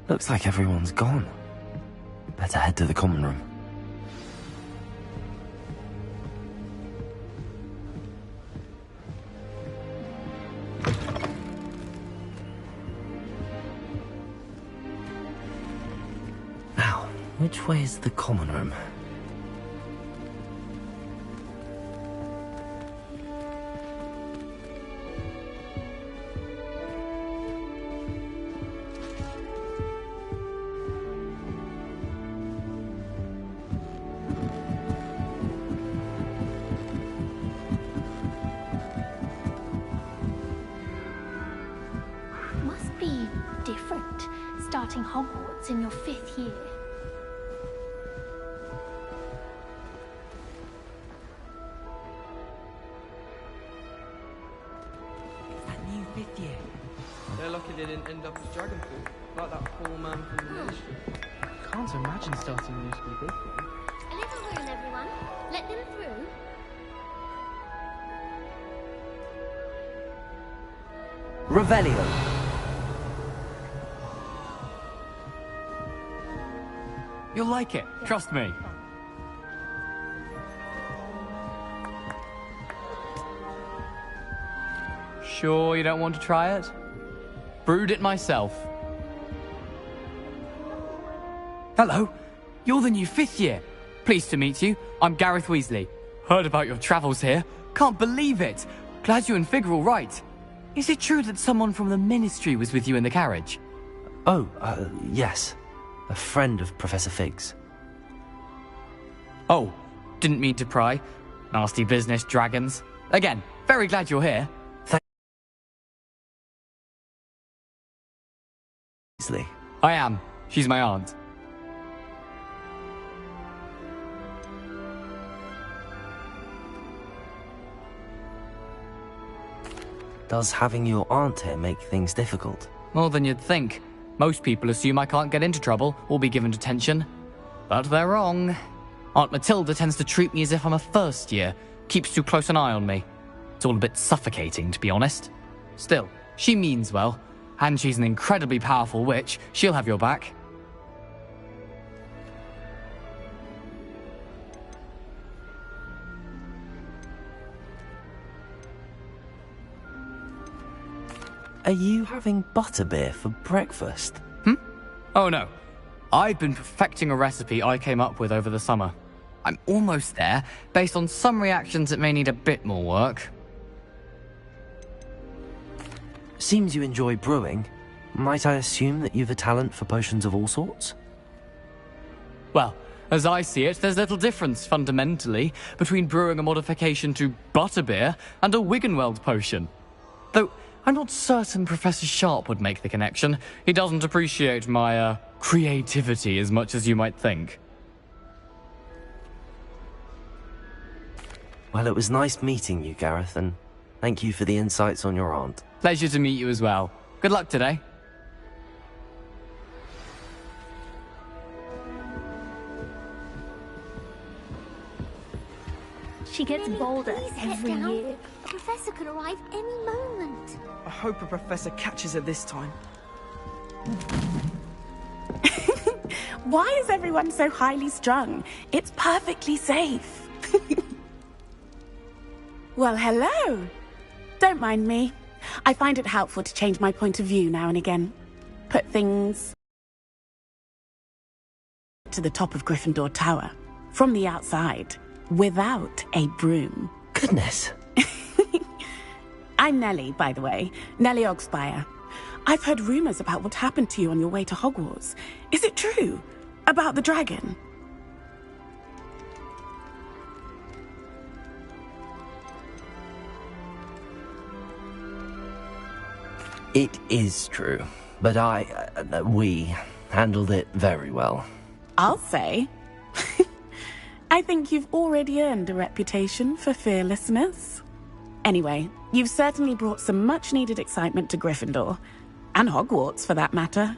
Looks like everyone's gone. Better head to the common room. Now, which way is the common room? Starting Hogwarts in your 5th year. It's that new 5th year. They're lucky they didn't end up as dragon food, like that poor man from the ministry. Can't imagine starting a new school this way. A little room, everyone. Let them through. Revelio. You'll like it, trust me. Sure you don't want to try it? Brewed it myself. Hello, you're the new 5th year. Pleased to meet you. I'm Gareth Weasley. Heard about your travels here. Can't believe it. Glad you and Fig are all right. Is it true that someone from the Ministry was with you in the carriage? Oh, yes. A friend of Professor Fig's. Oh, didn't mean to pry. Nasty business, dragons. Again, very glad you're here. Weasley. I am. She's my aunt. Does having your aunt here make things difficult? More than you'd think. Most people assume I can't get into trouble or be given detention. But they're wrong. Aunt Matilda tends to treat me as if I'm a first year, keeps too close an eye on me. It's all a bit suffocating, to be honest. Still, she means well, and she's an incredibly powerful witch. She'll have your back. Are you having butterbeer for breakfast? Oh no. I've been perfecting a recipe I came up with over the summer. I'm almost there, based on some reactions that may need a bit more work. Seems you enjoy brewing. Might I assume that you've a talent for potions of all sorts? Well, as I see it, there's little difference, fundamentally, between brewing a modification to butterbeer and a Wiggenweld potion. Though, I'm not certain Professor Sharp would make the connection. He doesn't appreciate my, creativity as much as you might think. Well, it was nice meeting you, Gareth, and thank you for the insights on your aunt. Pleasure to meet you as well. Good luck today. She gets bolder every year. A professor could arrive any moment. I hope a professor catches her this time. Why is everyone so highly strung? It's perfectly safe. Well, hello. Don't mind me. I find it helpful to change my point of view now and again. Put things to the top of Gryffindor Tower, from the outside, without a broom. Goodness. I'm Nellie, by the way. Nellie Ogspire. I've heard rumors about what happened to you on your way to Hogwarts. Is it true? About the dragon? It is true, but we handled it very well. I'll say. I think you've already earned a reputation for fearlessness. Anyway, you've certainly brought some much-needed excitement to Gryffindor. And Hogwarts, for that matter.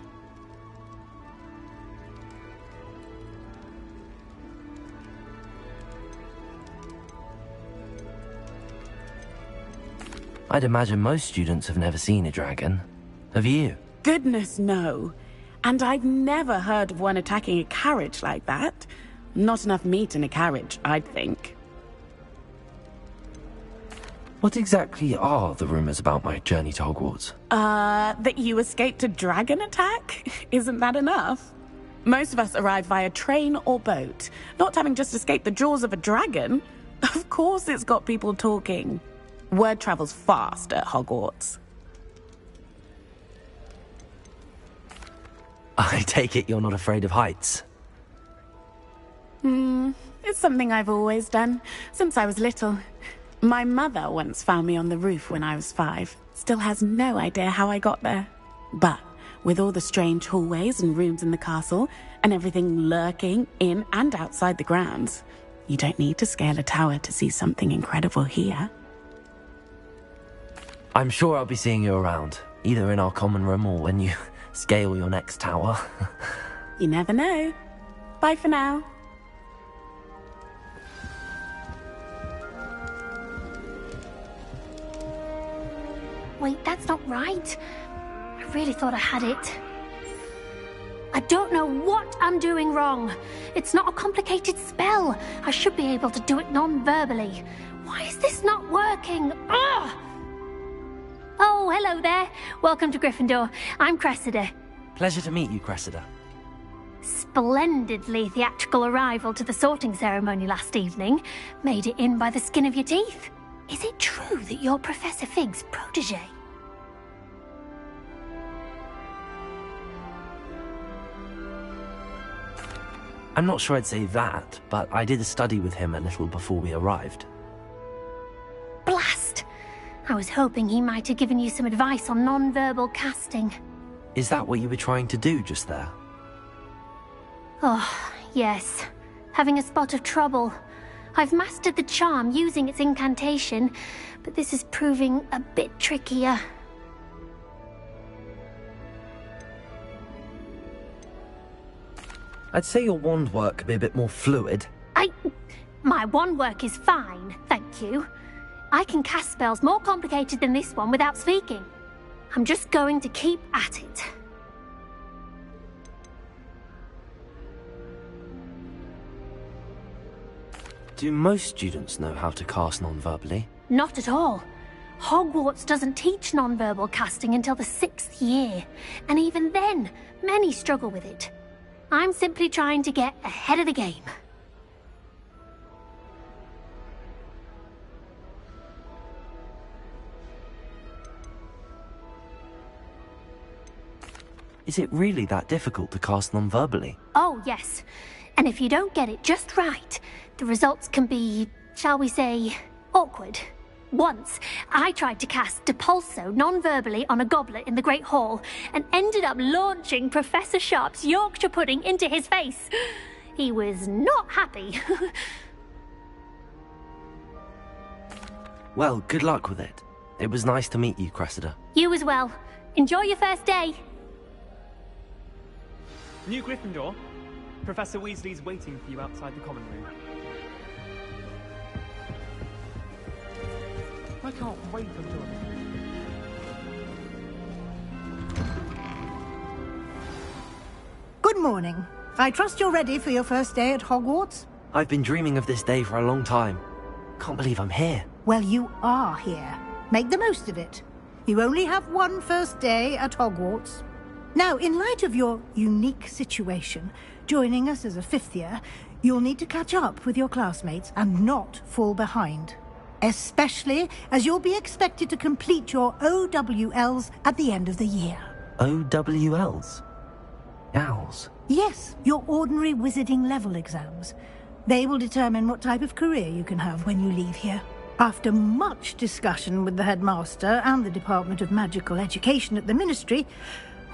I'd imagine most students have never seen a dragon. Have you? Goodness, no. And I've never heard of one attacking a carriage like that. Not enough meat in a carriage, I'd think. What exactly are the rumors about my journey to Hogwarts? That you escaped a dragon attack? Isn't that enough? Most of us arrive via train or boat, not having just escaped the jaws of a dragon. Of course it's got people talking. Word travels fast at Hogwarts. I take it you're not afraid of heights. It's something I've always done, since I was little. My mother once found me on the roof when I was 5. Still has no idea how I got there. But with all the strange hallways and rooms in the castle, and everything lurking in and outside the grounds, you don't need to scale a tower to see something incredible here. I'm sure I'll be seeing you around, either in our common room or when you scale your next tower. You never know. Bye for now. Wait, that's not right. I really thought I had it. I don't know what I'm doing wrong. It's not a complicated spell. I should be able to do it non-verbally. Why is this not working? Ugh! Oh, hello there. Welcome to Gryffindor. I'm Cressida. Pleasure to meet you, Cressida. Splendidly theatrical arrival to the sorting ceremony last evening. Made it in by the skin of your teeth. Is it true that you're Professor Fig's protege? I'm not sure I'd say that, but I did a study with him a little before we arrived. Blast! I was hoping he might have given you some advice on non-verbal casting. Is that what you were trying to do just there? Oh, yes. Having a spot of trouble. I've mastered the charm using its incantation, but this is proving a bit trickier. I'd say your wand work could be a bit more fluid. My wand work is fine, thank you. I can cast spells more complicated than this one without speaking. I'm just going to keep at it. Do most students know how to cast non-verbally? Not at all. Hogwarts doesn't teach non-verbal casting until the 6th year, and even then, many struggle with it. I'm simply trying to get ahead of the game. Is it really that difficult to cast non-verbally? Oh, yes. And if you don't get it just right, the results can be, shall we say, awkward. Once, I tried to cast Depulso non-verbally on a goblet in the Great Hall and ended up launching Professor Sharp's Yorkshire pudding into his face. He was not happy. Well, good luck with it. It was nice to meet you, Cressida. You as well. Enjoy your first day. New Gryffindor, Professor Weasley's waiting for you outside the common room. I can't wait until Good morning. I trust you're ready for your first day at Hogwarts? I've been dreaming of this day for a long time. Can't believe I'm here. Well, you are here. Make the most of it. You only have one first day at Hogwarts. Now, in light of your unique situation, joining us as a 5th year, you'll need to catch up with your classmates and not fall behind. Especially as you'll be expected to complete your OWLs at the end of the year. OWLs? Owls? Yes, your ordinary wizarding level exams. They will determine what type of career you can have when you leave here. After much discussion with the headmaster and the Department of Magical Education at the Ministry,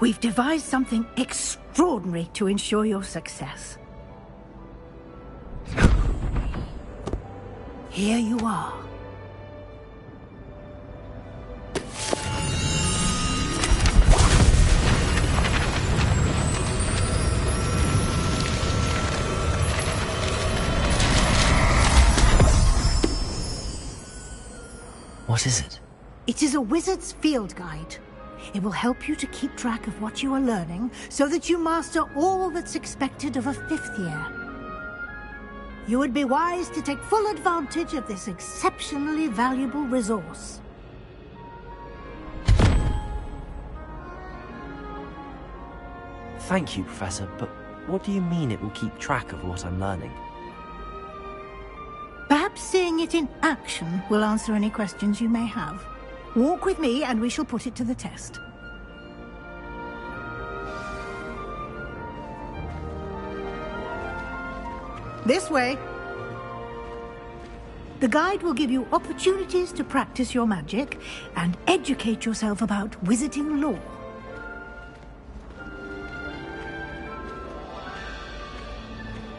we've devised something extraordinary to ensure your success. Here you are. What is it? It is a wizard's field guide. It will help you to keep track of what you are learning so that you master all that's expected of a 5th year. You would be wise to take full advantage of this exceptionally valuable resource. Thank you, Professor, but what do you mean it will keep track of what I'm learning? Perhaps seeing it in action will answer any questions you may have. Walk with me and we shall put it to the test. This way. The guide will give you opportunities to practice your magic and educate yourself about wizarding lore.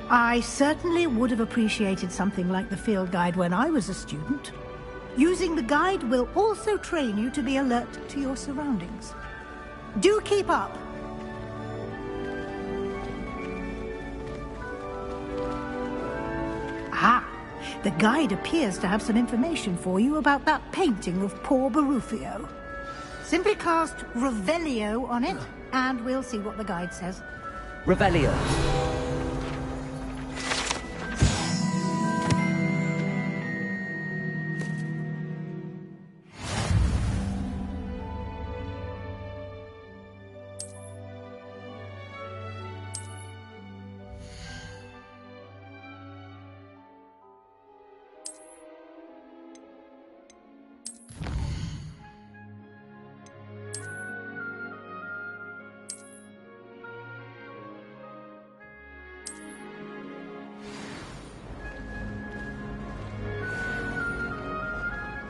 I certainly would have appreciated something like the field guide when I was a student. Using the guide will also train you to be alert to your surroundings. Do keep up! Ah, the guide appears to have some information for you about that painting of poor Barufio. Simply cast Revelio on it, and we'll see what the guide says. Revelio.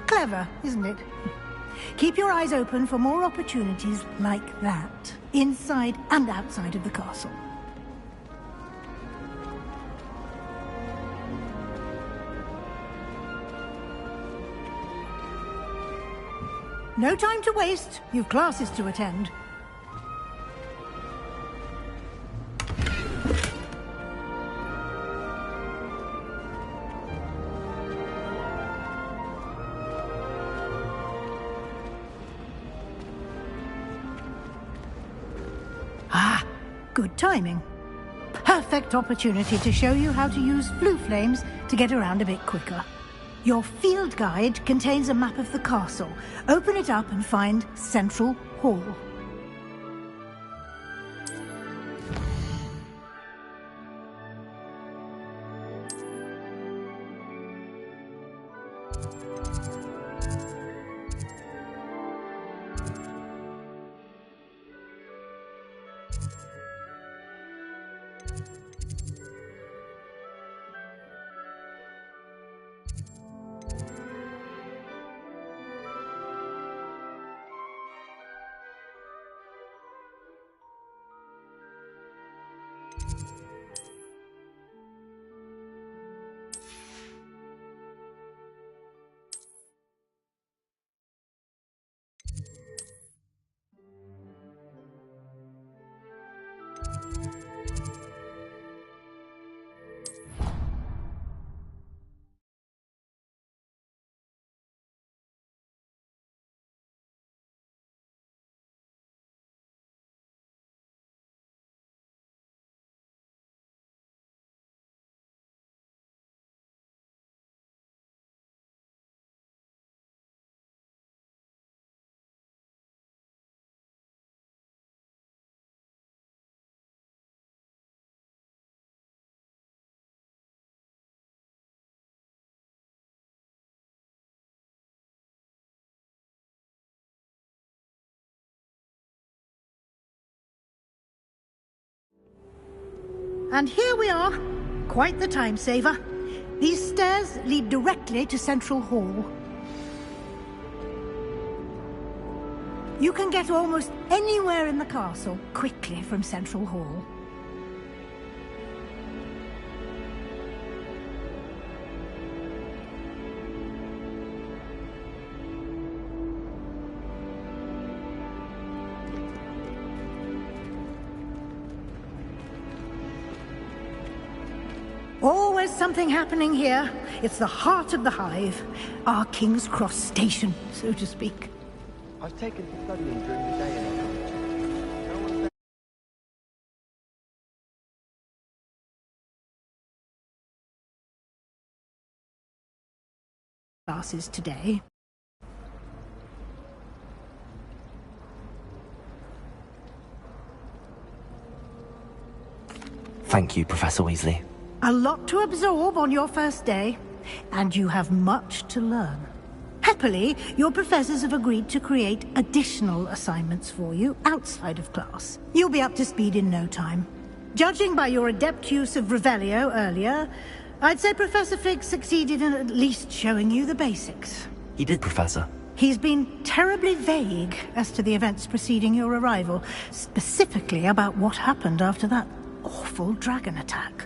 Clever, isn't it? Keep your eyes open for more opportunities like that, inside and outside of the castle. No time to waste. You've classes to attend. Ah, good timing. Perfect opportunity to show you how to use flue flames to get around a bit quicker. Your field guide contains a map of the castle. Open it up and find Central Hall. And here we are. Quite the time saver. These stairs lead directly to Central Hall. You can get almost anywhere in the castle quickly from Central Hall. is something happening here. It's the heart of the hive. Our King's Cross station, so to speak. I've taken to studying during the day and no one's there. Classes today. Thank you, Professor Weasley. A lot to absorb on your first day, and you have much to learn. Happily, your professors have agreed to create additional assignments for you outside of class. You'll be up to speed in no time. Judging by your adept use of Revelio earlier, I'd say Professor Fig succeeded in at least showing you the basics. He did, Professor. He's been terribly vague as to the events preceding your arrival, specifically about what happened after that awful dragon attack.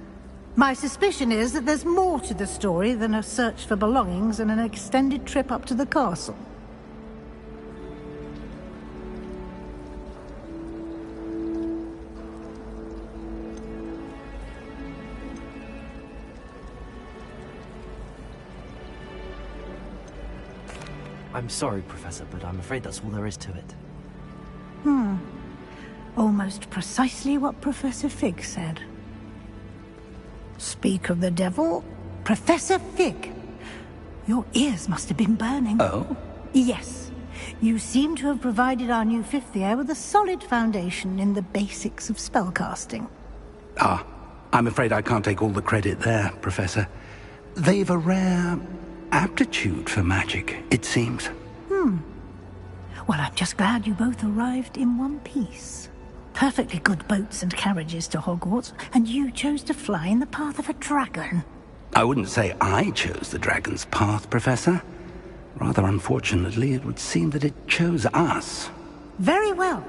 My suspicion is that there's more to the story than a search for belongings and an extended trip up to the castle. I'm sorry, Professor, but I'm afraid that's all there is to it. Almost precisely what Professor Fig said. Speak of the devil, Professor Fig. Your ears must have been burning. Oh? Yes. You seem to have provided our new fifth year with a solid foundation in the basics of spellcasting. Ah, I'm afraid I can't take all the credit there, Professor. They've a rare aptitude for magic, it seems. Well, I'm just glad you both arrived in one piece. Perfectly good boats and carriages to Hogwarts, and you chose to fly in the path of a dragon. I wouldn't say I chose the dragon's path, Professor. Rather unfortunately, it would seem that it chose us. Very well.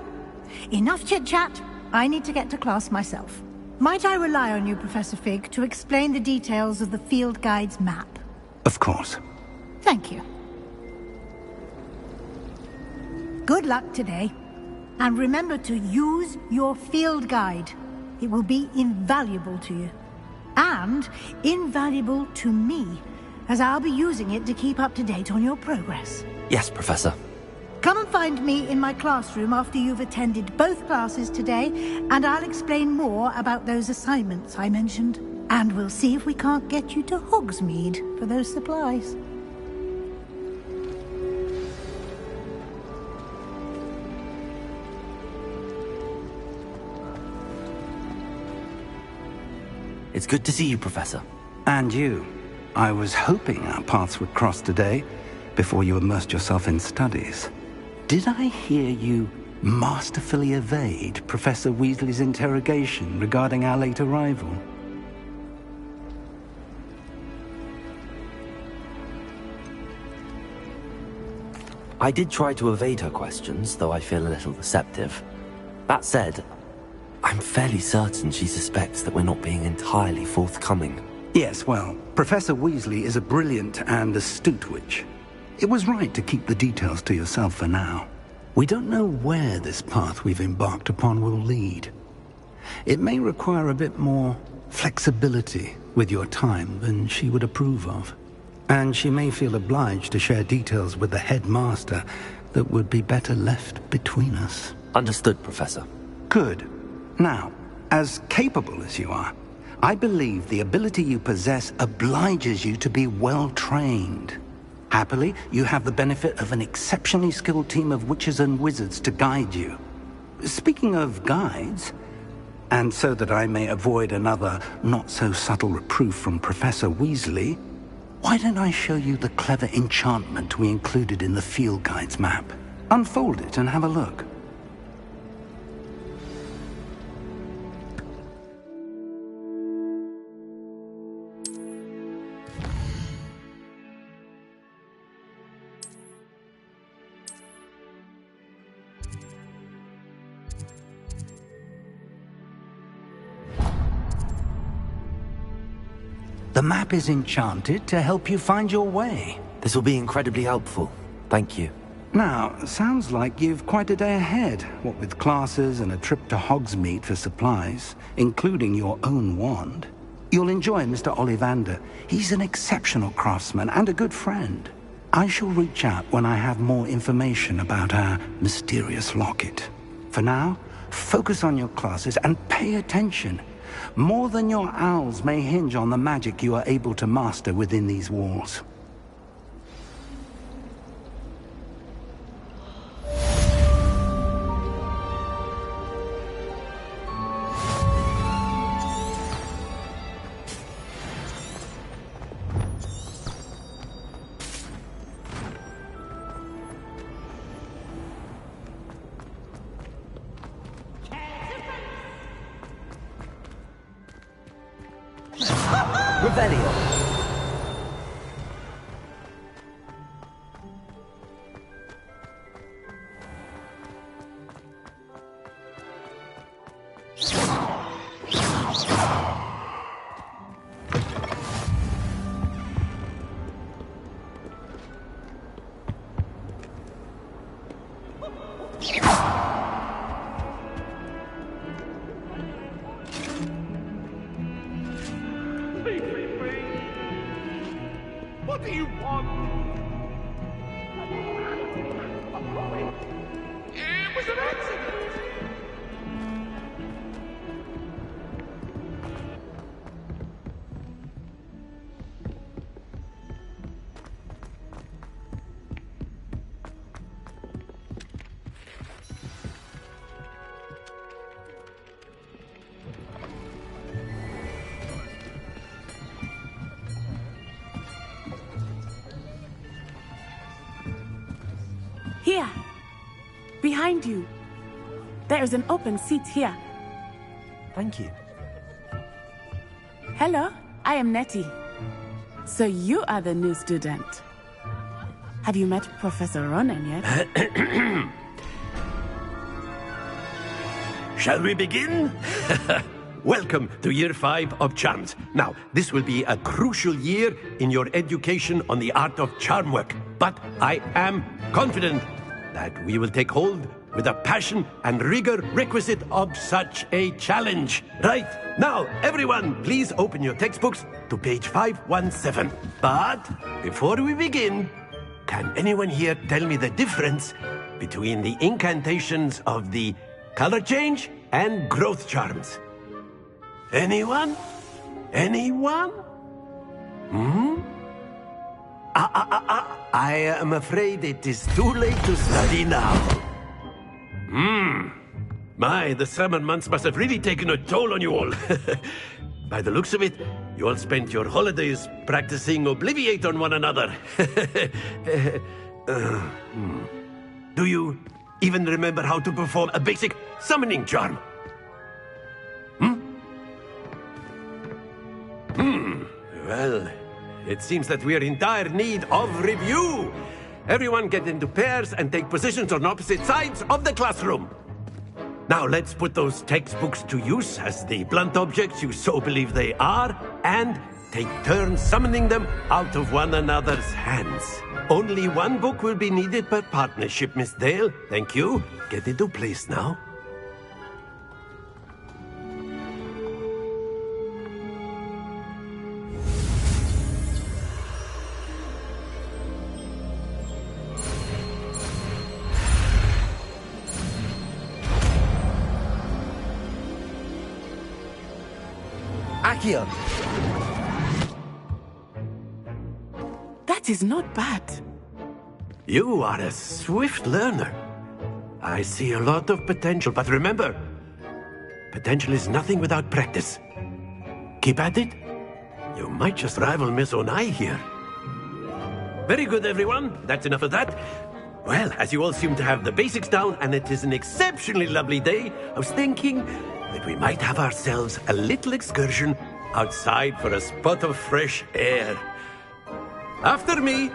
Enough chit-chat. I need to get to class myself. Might I rely on you, Professor Fig, to explain the details of the field guide's map? Of course. Thank you. Good luck today. And remember to use your field guide. It will be invaluable to you. And invaluable to me, as I'll be using it to keep up to date on your progress. Yes, Professor. Come and find me in my classroom after you've attended both classes today, and I'll explain more about those assignments I mentioned. And we'll see if we can't get you to Hogsmeade for those supplies. It's good to see you, Professor. And you. I was hoping our paths would cross today, before you immersed yourself in studies. Did I hear you masterfully evade Professor Weasley's interrogation regarding our late arrival? I did try to evade her questions, though I feel a little deceptive. That said, I'm fairly certain she suspects that we're not being entirely forthcoming. Yes, well, Professor Weasley is a brilliant and astute witch. It was right to keep the details to yourself for now. We don't know where this path we've embarked upon will lead. It may require a bit more flexibility with your time than she would approve of. And she may feel obliged to share details with the headmaster that would be better left between us. Understood, Professor. Good. Now, as capable as you are, I believe the ability you possess obliges you to be well-trained. Happily, you have the benefit of an exceptionally skilled team of witches and wizards to guide you. Speaking of guides, and so that I may avoid another not-so-subtle reproof from Professor Weasley, why don't I show you the clever enchantment we included in the field guide's map? Unfold it and have a look. The map is enchanted to help you find your way. This will be incredibly helpful. Thank you. Now, sounds like you've quite a day ahead, what with classes and a trip to Hogsmeade for supplies, including your own wand. You'll enjoy Mr. Ollivander. He's an exceptional craftsman and a good friend. I shall reach out when I have more information about our mysterious locket. For now, focus on your classes and pay attention. More than your owls may hinge on the magic you are able to master within these walls. Revelio. What do you want? It was an accident. Here. Behind you. There is an open seat here. Thank you. Hello, I am Nettie. So you are the new student. Have you met Professor Ronan yet? Shall we begin? Welcome to Year 5 of Charms. Now, this will be a crucial year in your education on the art of charm work. But I am confident that we will take hold with the passion and rigor requisite of such a challenge. Right, now, everyone, please open your textbooks to page 517. But before we begin, can anyone here tell me the difference between the incantations of the color change and growth charms? Anyone? Anyone? I am afraid it is too late to study now. My, the summer months must have really taken a toll on you all. By the looks of it, you all spent your holidays practicing Obliviate on one another. Do you even remember how to perform a basic summoning charm? Well, it seems that we are in dire need of review. Everyone get into pairs and take positions on opposite sides of the classroom. Now let's put those textbooks to use as the blunt objects you so believe they are, and take turns summoning them out of one another's hands. Only one book will be needed per partnership, Miss Dale. Thank you. Get into place now. Accio. That is not bad. You are a swift learner. I see a lot of potential, but remember, potential is nothing without practice. Keep at it. You might just rival Miss Onai here. Very good, everyone. That's enough of that. Well, as you all seem to have the basics down, and it is an exceptionally lovely day, I was thinking that we might have ourselves a little excursion outside for a spot of fresh air. After me.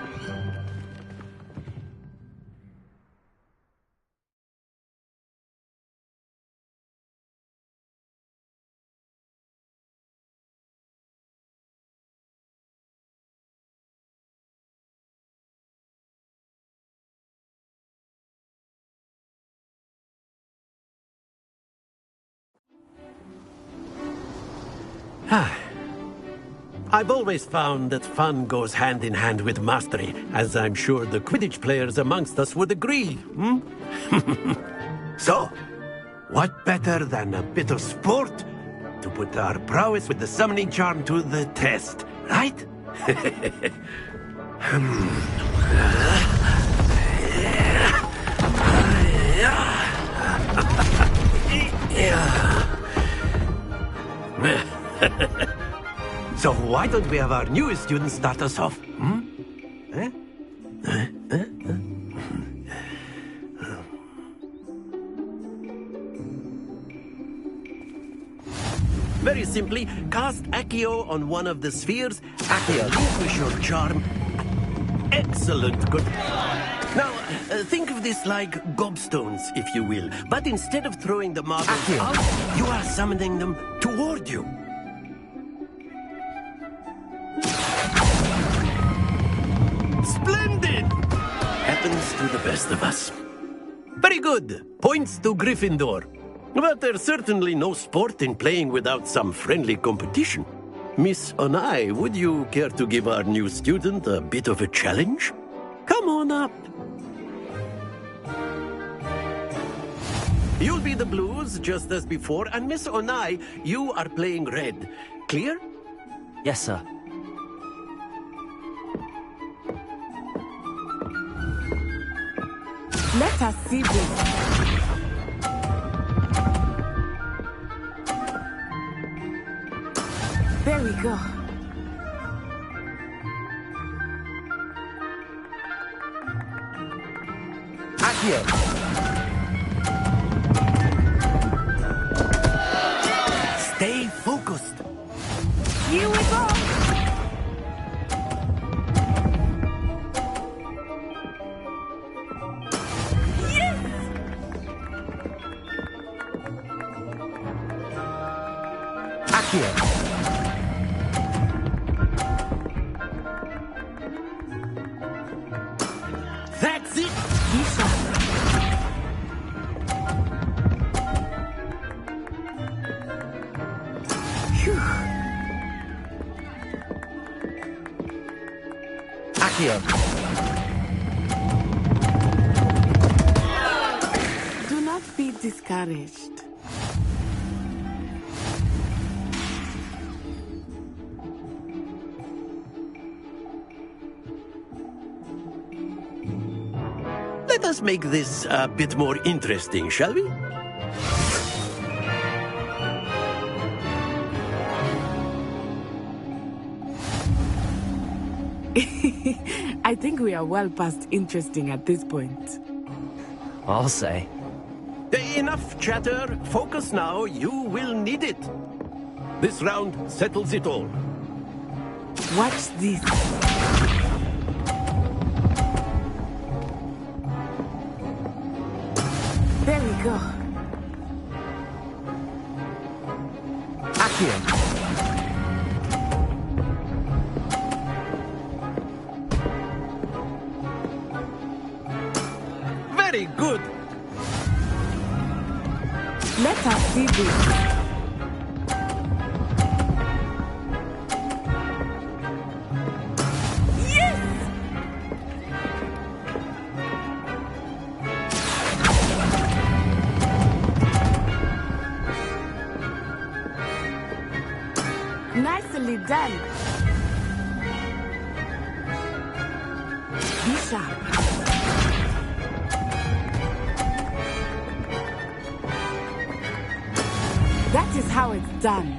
I've always found that fun goes hand in hand with mastery, as I'm sure the Quidditch players amongst us would agree, hmm? So, what better than a bit of sport to put our prowess with the summoning charm to the test, right? So why don't we have our newest student start us off? Hmm? Very simply, cast Accio on one of the spheres. Accio, relinquish your charm. Excellent. Good. Now, think of this like gobstones, if you will. But instead of throwing the marbles out, you are summoning them toward you. Splendid! Happens to the best of us. Very good. Points to Gryffindor. But there's certainly no sport in playing without some friendly competition. Miss Onai, would you care to give our new student a bit of a challenge? Come on up. You'll be the blues, just as before, and Miss Onai, you are playing red. Clear? Yes, sir. Let us see this. There we go. Accio. Stay focused. Here we go. Yes! Accio. That's it! Accio. Do not be discouraged. Let us make this a bit more interesting, shall we? I think we are well past interesting at this point. I'll say. Enough chatter. Focus now. You will need it. This round settles it all. Watch this. There we go. Accio. Very good. Let us see this. Yes! Nicely done. Be sharp. That is how it's done.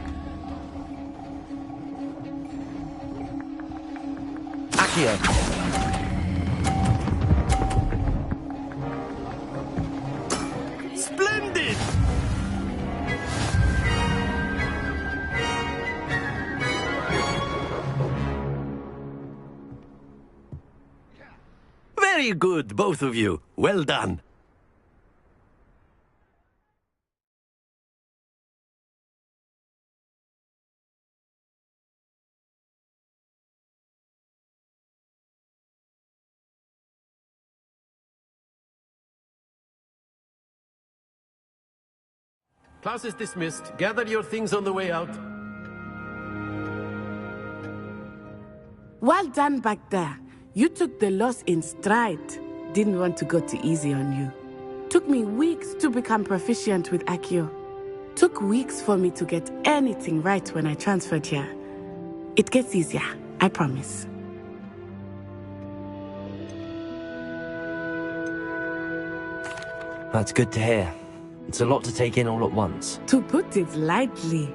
Accio. Splendid! Very good, both of you. Well done. Class is dismissed. Gather your things on the way out. Well done back there. You took the loss in stride. Didn't want to go too easy on you. Took me weeks to become proficient with Accio. Took weeks for me to get anything right when I transferred here. It gets easier, I promise. That's good to hear. It's a lot to take in all at once. To put it lightly,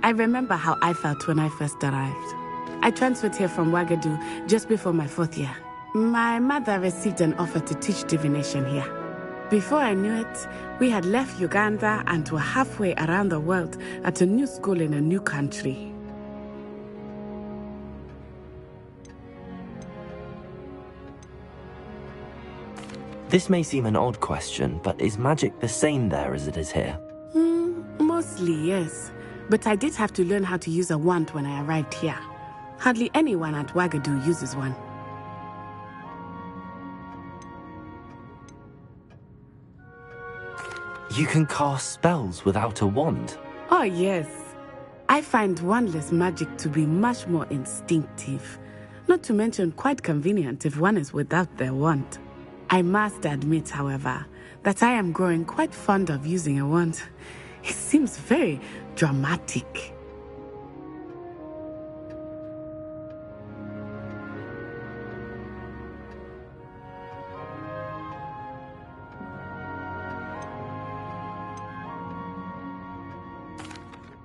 I remember how I felt when I first arrived. I transferred here from Ouagadougou just before my 4th year. My mother received an offer to teach divination here. Before I knew it, we had left Uganda and were halfway around the world at a new school in a new country. This may seem an odd question, but is magic the same there as it is here? Mostly, yes. But I did have to learn how to use a wand when I arrived here. Hardly anyone at Ouagadougou uses one. You can cast spells without a wand? Oh, yes. I find wandless magic to be much more instinctive. Not to mention quite convenient if one is without their wand. I must admit, however, that I am growing quite fond of using a wand. It seems very dramatic.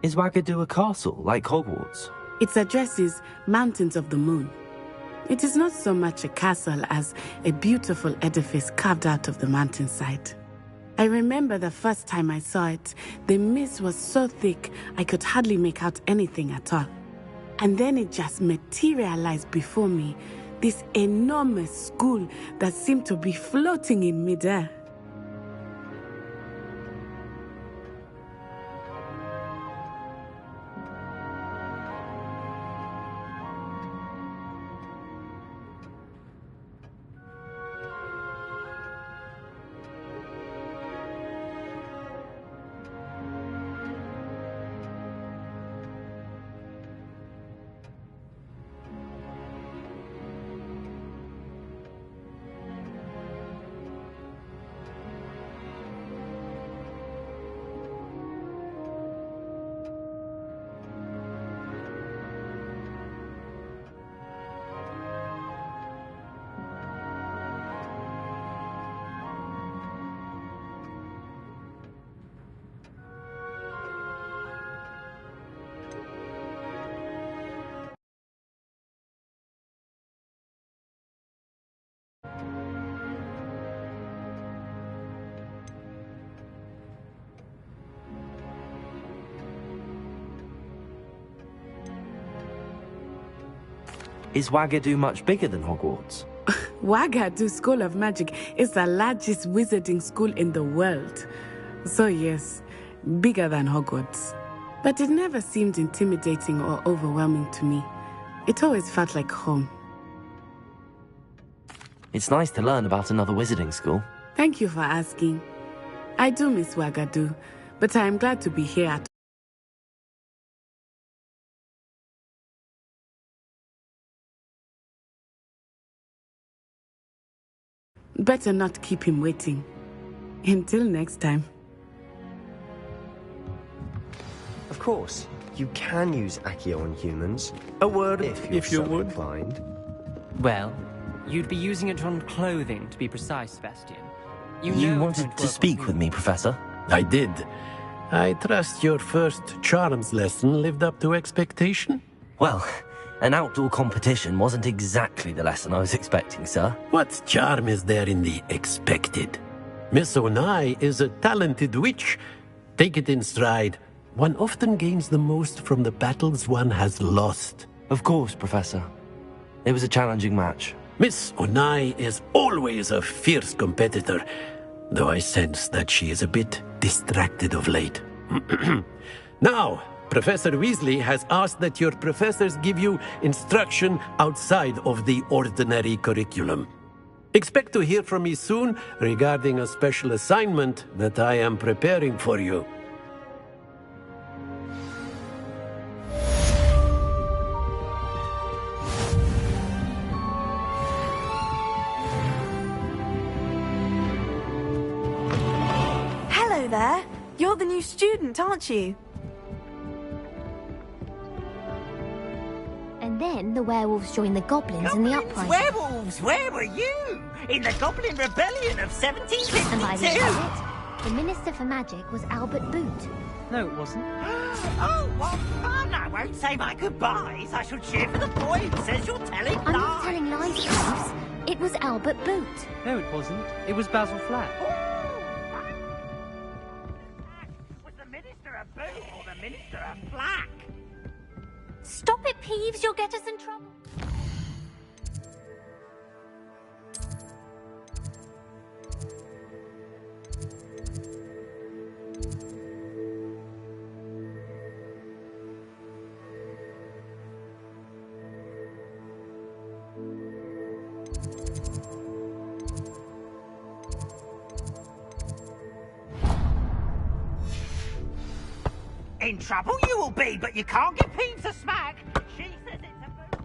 Is Ouagadougou a castle, like Hogwarts? Its address is Mountains of the Moon. It is not so much a castle as a beautiful edifice carved out of the mountainside. I remember the first time I saw it, the mist was so thick I could hardly make out anything at all. And then it just materialized before me, this enormous school that seemed to be floating in midair. Is Ouagadougou much bigger than Hogwarts? Ouagadougou School of Magic is the largest wizarding school in the world. So yes, bigger than Hogwarts. But it never seemed intimidating or overwhelming to me. It always felt like home. It's nice to learn about another wizarding school. Thank you for asking. I do miss Ouagadougou, but I am glad to be here at Better not keep him waiting. Until next time. Of course, you can use Accio on humans. A word if you would. Inclined. Well, you'd be using it on clothing, to be precise, Sebastian. You wanted to speak with me, Professor? I did. I trust your first charms lesson lived up to expectation? Well, an outdoor competition wasn't exactly the lesson I was expecting, sir. What charm is there in the expected? Miss Onai is a talented witch. Take it in stride. One often gains the most from the battles one has lost. Of course, Professor. It was a challenging match. Miss Onai is always a fierce competitor, though I sense that she is a bit distracted of late. Now, Professor Weasley has asked that your professors give you instruction outside of the ordinary curriculum. Expect to hear from me soon regarding a special assignment that I am preparing for you. new student, aren't you? And then the werewolves joined the goblins in the uprising. Werewolves, where were you? In the Goblin Rebellion of 1752! And by the end of it, the Minister for Magic was Albert Boot. No, it wasn't. Oh, what fun! I won't say my goodbyes. I shall cheer for the boy who says you're telling lies. I'm not telling lies, Peeves. It was Albert Boot. No, it wasn't. It was Basil Flat. Was the Minister a Boot or the Minister a Flack? Stop it, Peeves. You'll get us in trouble. In trouble you will be, but you can't give Peeves a smack. She says it's a boot.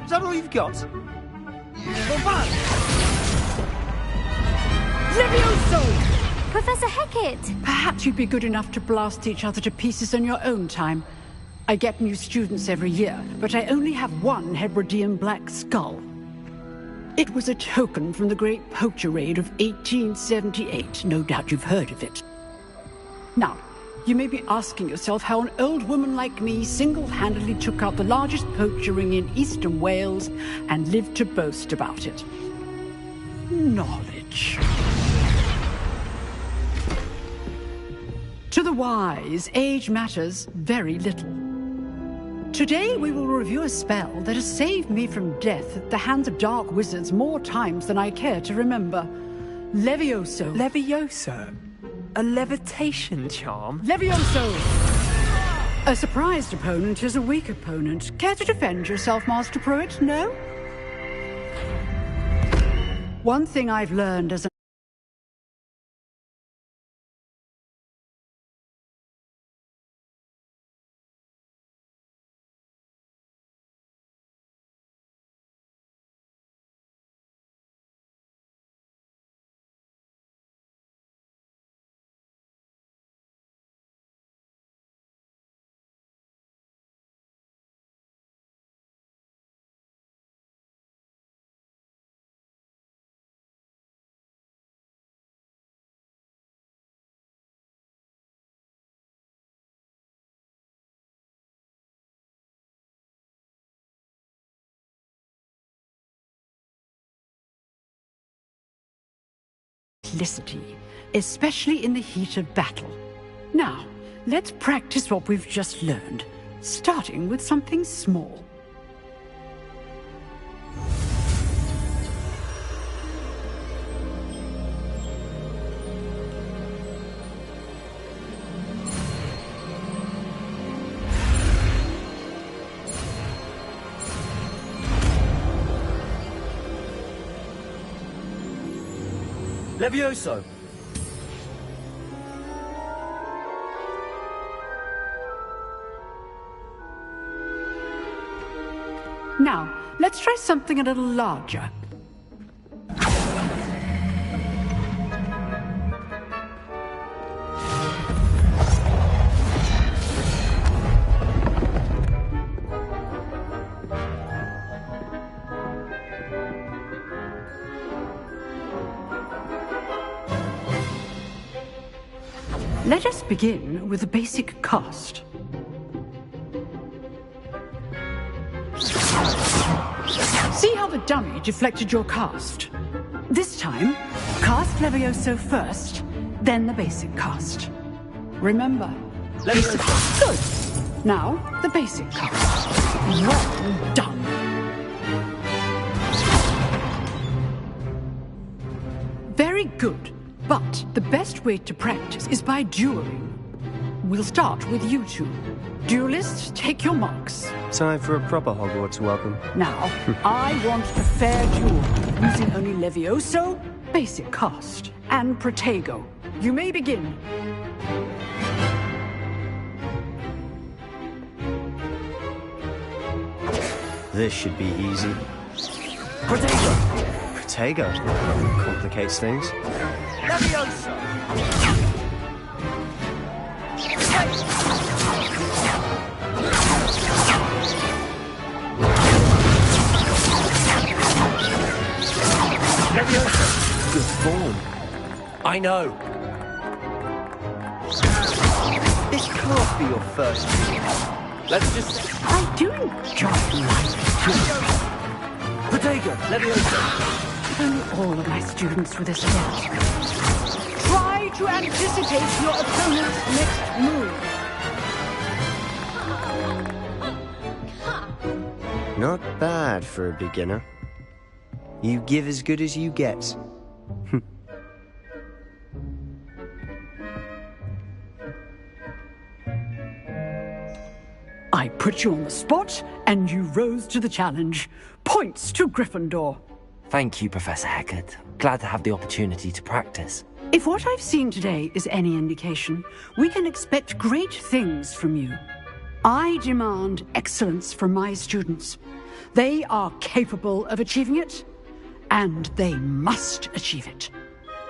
Is that all you've got? Levioso! Professor Hecat! Perhaps you'd be good enough to blast each other to pieces in your own time. I get new students every year, but I only have one Hebridean black skull. It was a token from the Great Poacher Raid of 1878. No doubt you've heard of it. Now, you may be asking yourself how an old woman like me single-handedly took out the largest poacher ring in eastern Wales and lived to boast about it. Knowledge. To the wise, age matters very little. Today we will review a spell that has saved me from death at the hands of dark wizards more times than I care to remember. Levioso. Levioso? A levitation charm? Levioso! A surprised opponent is a weak opponent. Care to defend yourself, Master Pruitt? No? One thing I've learned as a simplicity, especially in the heat of battle. Now, let's practice what we've just learned, starting with something small. Levioso! Now, let's try something a little larger. Let us begin with a basic cast. See how the dummy deflected your cast? This time, cast Levioso first, then the basic cast. Remember, basic cast. Good. Now, the basic cast. Well done. Very good. But the best way to practice is by dueling. We'll start with you two. Duelists, take your marks. Time for a proper Hogwarts welcome. Now, I want a fair duel, using only Levioso, basic cast, and Protego. You may begin. This should be easy. Protego! Protego? Complicates things. Levioso! Levioso! Good form. I know. This can't be your first duel. Let's just... I do enjoy life. Protego! Levioso! All of my students were this adept. Try to anticipate your opponent's next move. Not bad for a beginner. You give as good as you get. I put you on the spot, and you rose to the challenge. Points to Gryffindor. Thank you, Professor Hecat. Glad to have the opportunity to practice. If what I've seen today is any indication, we can expect great things from you. I demand excellence from my students. They are capable of achieving it, and they must achieve it.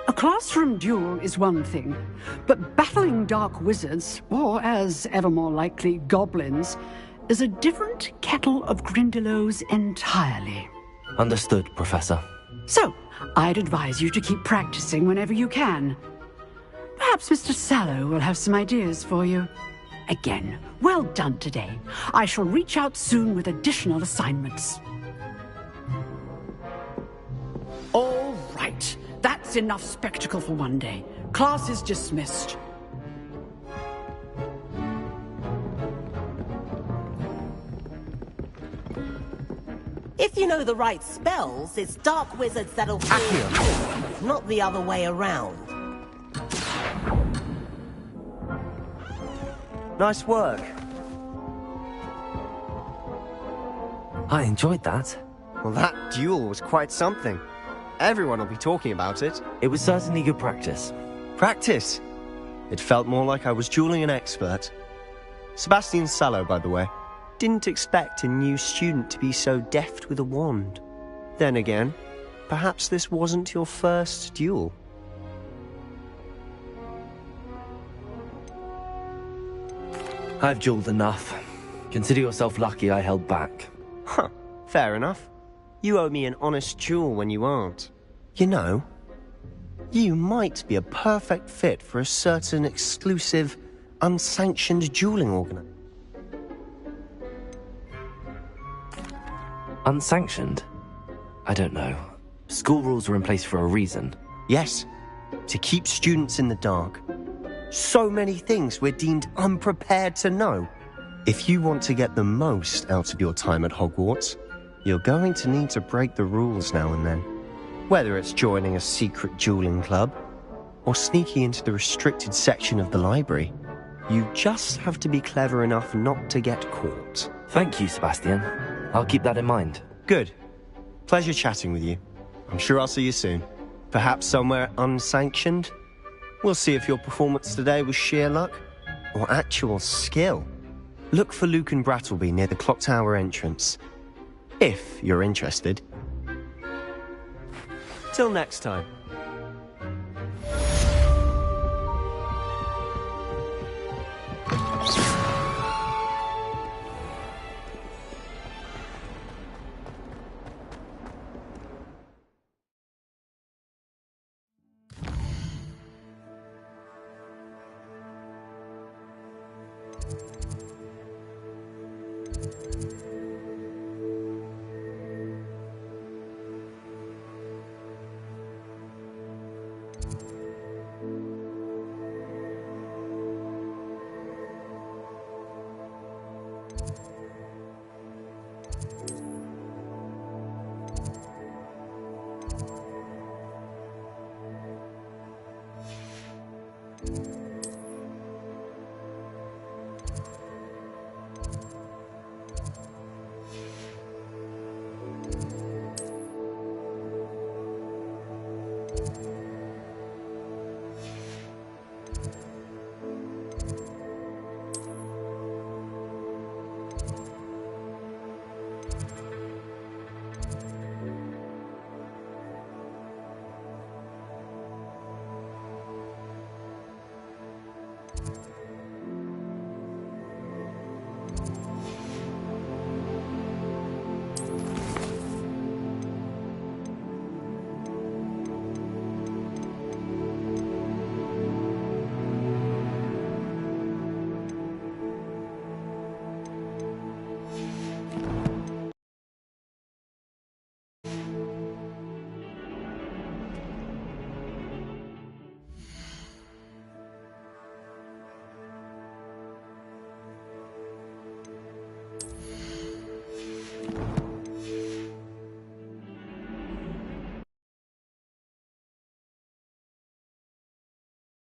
A classroom duel is one thing, but battling dark wizards, or as ever more likely, goblins, is a different kettle of Grindylows entirely. Understood, Professor. So, I'd advise you to keep practicing whenever you can. Perhaps Mr. Sallow will have some ideas for you. Again, well done today. I shall reach out soon with additional assignments. All right. That's enough spectacle for one day. Class is dismissed. If you know the right spells, it's dark wizards that'll fear you, not the other way around. Nice work. I enjoyed that. Well, that duel was quite something. Everyone will be talking about it. It was certainly good practice. Practice? It felt more like I was dueling an expert. Sebastian Sallow, by the way. Didn't expect a new student to be so deft with a wand. Then again, perhaps this wasn't your first duel. I've dueled enough. Consider yourself lucky I held back. Huh, fair enough. You owe me an honest duel when you aren't. You know, you might be a perfect fit for a certain exclusive, unsanctioned dueling organization. Unsanctioned? I don't know. School rules are in place for a reason. Yes, to keep students in the dark. So many things we're deemed unprepared to know. If you want to get the most out of your time at Hogwarts, you're going to need to break the rules now and then. Whether it's joining a secret dueling club, or sneaking into the restricted section of the library, you just have to be clever enough not to get caught. Thank you, Sebastian. I'll keep that in mind. Good. Pleasure chatting with you. I'm sure I'll see you soon. Perhaps somewhere unsanctioned? We'll see if your performance today was sheer luck, or actual skill. Look for Luke and Brattleby near the Clock Tower entrance. If you're interested. Till next time.